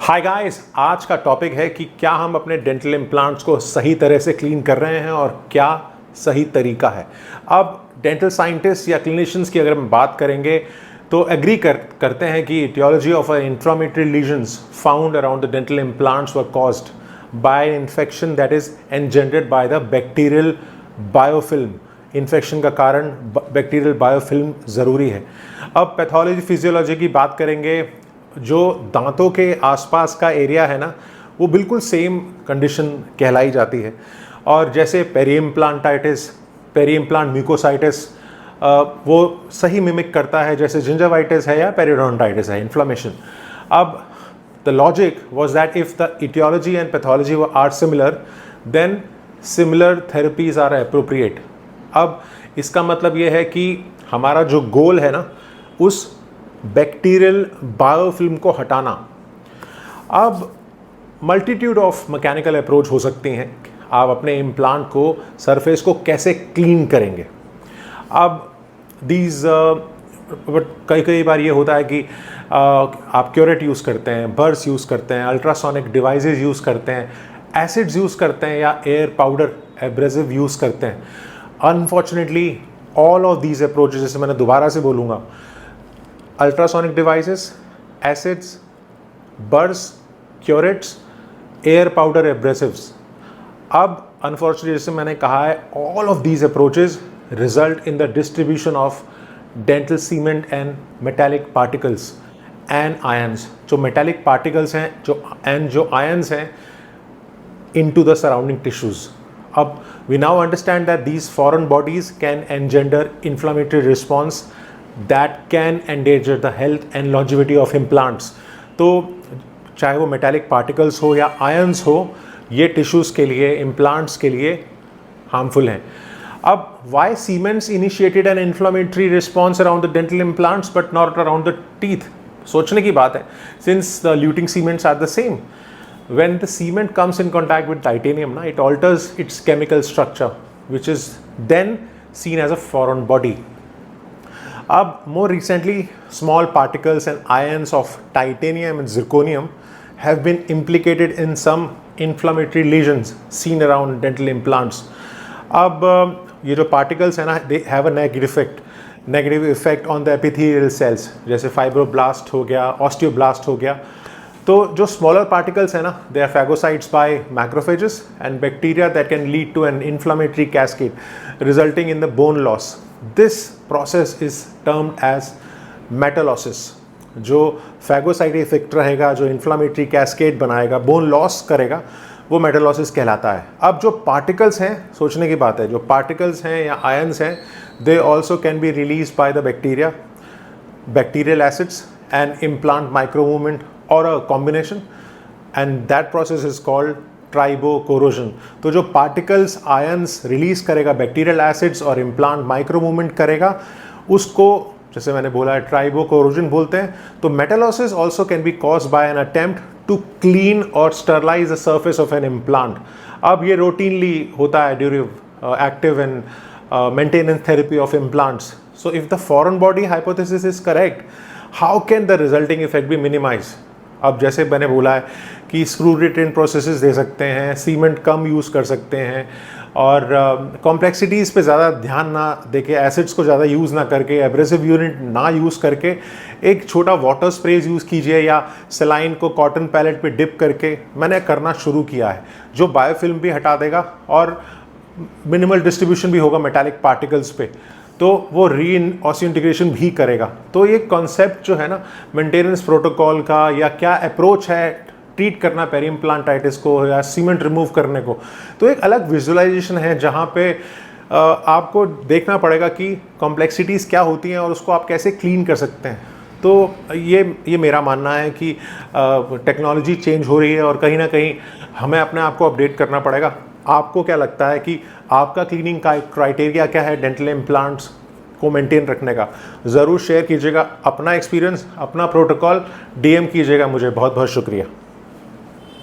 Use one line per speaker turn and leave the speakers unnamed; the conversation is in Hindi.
हाय गाइस, आज का टॉपिक है कि क्या हम अपने डेंटल इम्प्लांट्स को सही तरह से क्लीन कर रहे हैं और क्या सही तरीका है। अब डेंटल साइंटिस्ट या क्लिनिशियंस की अगर हम बात करेंगे तो एग्री करते हैं कि etiology of inflammatory lesions found around the dental implants were caused by infection that is engendered by the bacterial biofilm. Infection का कारण बैक्टीरियल बायोफिल्म ज़रूरी है। अब पैथोलॉजी फिजियोलॉजी की बात करेंगे, जो दांतों के आसपास का एरिया है ना, वो बिल्कुल सेम कंडीशन कहलाई जाती है। और जैसे पेरी इम्प्लांटाइटिस, पेरी इम्प्लांट म्यूकोसाइटिस, वो सही मिमिक करता है जैसे जिंजवाइटिस है या पेरिडोंटाइटिस है, इन्फ्लेमेशन। अब the logic was that if the etiology and pathology are similar then similar therapies are appropriate. अब इसका मतलब ये है कि हमारा जो गोल है ना, उस बैक्टीरियल बायोफिल्म को हटाना। अब मल्टीट्यूड ऑफ मैकेनिकल अप्रोच हो सकती हैं। आप अपने इम्प्लांट को, सरफेस को कैसे क्लीन करेंगे। अब कई बार ये होता है कि आप क्योरेट यूज़ करते हैं, बर्स यूज़ करते हैं, अल्ट्रासोनिक डिवाइसेस यूज़ करते हैं, एसिड्स यूज़ करते हैं या एयर पाउडर एब्रेसिव यूज़ करते हैं। Unfortunately all of these approaches, जैसे मैंने दोबारा से बोलूँगा, अल्ट्रासोनिक डिवाइसेस, एसिड्स, बर्स, क्योरेट्स, एयर पाउडर एब्रेसिव्स। अब अनफॉर्चुनेटली जैसे मैंने कहा है, all of these approaches result in the distribution of dental cement and metallic particles and ions. जो मेटालिक पार्टिकल्स हैं जो आयंस हैं into the surrounding tissues. Up, we now understand that these foreign bodies can engender inflammatory response that can endanger the health and longevity of implants. तो चाहे वो metallic particles हो या ions हो, ये tissues के लिए, implants के लिए harmful हैं। अब why Siemens initiated an inflammatory response around the dental implants but not around the teeth? सोचने की बात है, since the luting cements are the same. When the cement comes in contact with titanium, it alters its chemical structure, which is then seen as a foreign body. More recently, small particles and ions of titanium and zirconium have been implicated in some inflammatory lesions seen around dental implants. ये जो particles हैं ना, they have a negative effect on the epithelial cells, जैसे फाइब्रोब्लास्ट हो गया, ऑस्टियोब्लास्ट हो गया। तो जो स्मॉलर पार्टिकल्स है ना, they are phagocytes by macrophages and bacteria that can lead to an inflammatory cascade resulting in the bone loss. This process is termed as metallosis. जो फैगोसाइट इफेक्ट रहेगा, जो इन्फ्लेमेटरी कैस्केड बनाएगा, बोन लॉस करेगा, वो मेटालॉसिस कहलाता है। अब जो पार्टिकल्स हैं, सोचने की बात है, जो पार्टिकल्स हैं या आयंस हैं, they also can be release by the bacteria, bacterial acids and implant micro movement or a combination, and that process is called ट्राइबोकोरोजन। तो जो पार्टिकल्स आयंस रिलीज करेगा, बैक्टीरियल एसिड्स और इम्प्लांट माइक्रो मूवमेंट करेगा, उसको जैसे मैंने बोला है ट्राइबोकोरोजन बोलते हैं। तो metallosis also can be caused by an attempt to clean और sterilise the surface of an implant. अब ये रूटीनली होता है during active and maintenance therapy of implants. So if the foreign body hypothesis is correct, how can the resulting effect be minimise. अब जैसे मैंने बोला है कि स्क्रू रिटेन प्रोसेसेस दे सकते हैं, सीमेंट कम यूज़ कर सकते हैं और कॉम्प्लेक्सिटीज़ पे ज़्यादा ध्यान ना देके, एसिड्स को ज़्यादा यूज़ ना करके, एब्रेसिव यूनिट ना यूज़ करके एक छोटा वाटर स्प्रेज यूज़ कीजिए या सेलाइन को कॉटन पैलेट पे डिप करके मैंने करना शुरू किया है, जो बायोफिल्म भी हटा देगा और मिनिमल डिस्ट्रीब्यूशन भी होगा मेटालिक पार्टिकल्स पे, तो वो ऑसियोइंटीग्रेशन भी करेगा। तो ये कॉन्सेप्ट जो है ना, मेंटेनेंस प्रोटोकॉल का या क्या अप्रोच है ट्रीट करना पेरी इम्प्लांटाइटिस को या सीमेंट रिमूव करने को, तो एक अलग विजुअलाइजेशन है जहाँ पे आपको देखना पड़ेगा कि कॉम्प्लेक्सिटीज़ क्या होती हैं और उसको आप कैसे क्लीन कर सकते हैं। तो ये मेरा मानना है कि टेक्नोलॉजी चेंज हो रही है और कहीं ना कहीं हमें अपने आप को अपडेट करना पड़ेगा। आपको क्या लगता है कि आपका क्लीनिंग का क्राइटेरिया क्या है डेंटल इम्प्लांट्स को मेंटेन रखने का? ज़रूर शेयर कीजिएगा अपना एक्सपीरियंस, अपना प्रोटोकॉल, DM कीजिएगा मुझे। बहुत बहुत शुक्रिया।